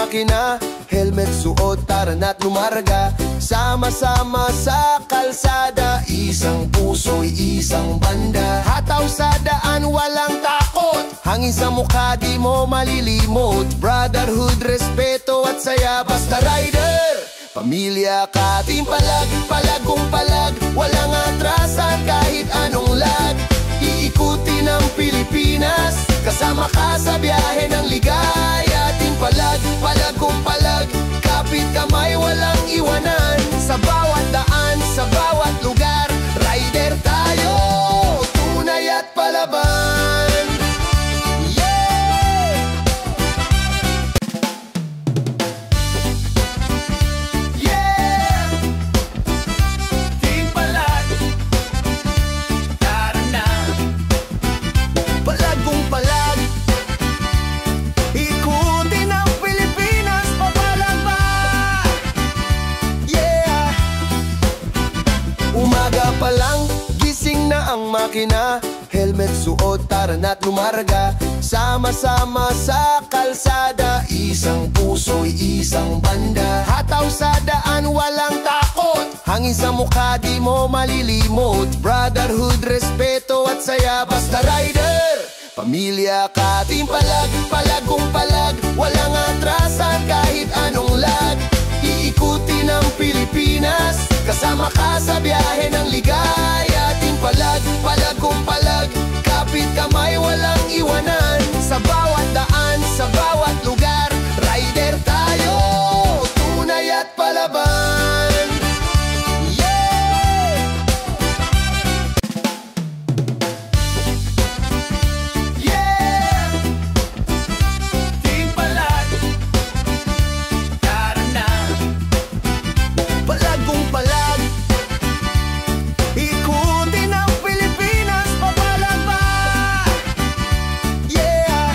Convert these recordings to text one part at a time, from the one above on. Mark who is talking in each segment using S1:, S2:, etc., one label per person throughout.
S1: makina, helmet suot, tara na't lumarga. Sama-sama sa kalsada, isang puso'y isang banda. Hataw sa daan, walang takot, hangin sa mukha di mo malilimot. Brotherhood, respeto at saya, basta rider. Pamilya ka, team palag, palagong palag, walang atrasan kahit anong lag. Iikutin ang Pilipinas, kasama ka sa biyahe ng ligaya. Team palag, palagong palag, kapit kamay, walang iwanan. Sa bawat daan, sa bawat lugar, rider tayo, tunay at palaban. Yeah! Yeah! Team palag, tara na. Palagong palag, ikutin ang Pilipinas, papalag ba? Yeah! Umaga pa lang, gising na ang makina, helmet suot, tara na't lumarga. Sama-sama sa kalsada, isang puso'y isang banda. Hataw sa daan, walang takot, hangin sa mukha di mo malilimot. Brotherhood, respeto at saya, basta rider. Pamilya ka, team palag, palagong palag, walang atrasan kahit anong lag. Iikutin ang Pilipinas, kasama ka sa biyahe ng ligaya. Team palag, palagong palag, kapit kamay, walang iwanan. Sa bawat daan, sa bawat lugar, rider tayo, tunay at palaban. Yeah! Yeah! Team palag, tara na. Palagong palag, ikutin ang Pilipinas, papalag ba? Yeah!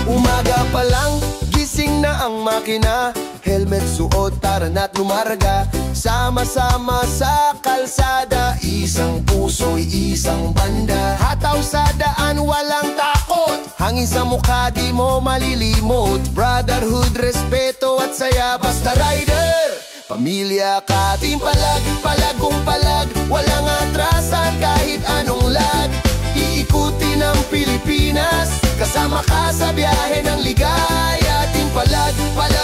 S1: Umaga pa lang, gising na ang makina, helmet suot, tara na't lumarga. Sama-sama sa kalsada, isang puso'y isang banda. Hataw sa daan, walang takot, hangin sa mukha di mo malilimot. Brotherhood, respeto at saya, basta rider. Pamilya ka, team palag, palagong palag, walang atrasan kahit anong lag. Iikutin ang Pilipinas, kasama ka sa biyahe ng ligaya. Team palag, palag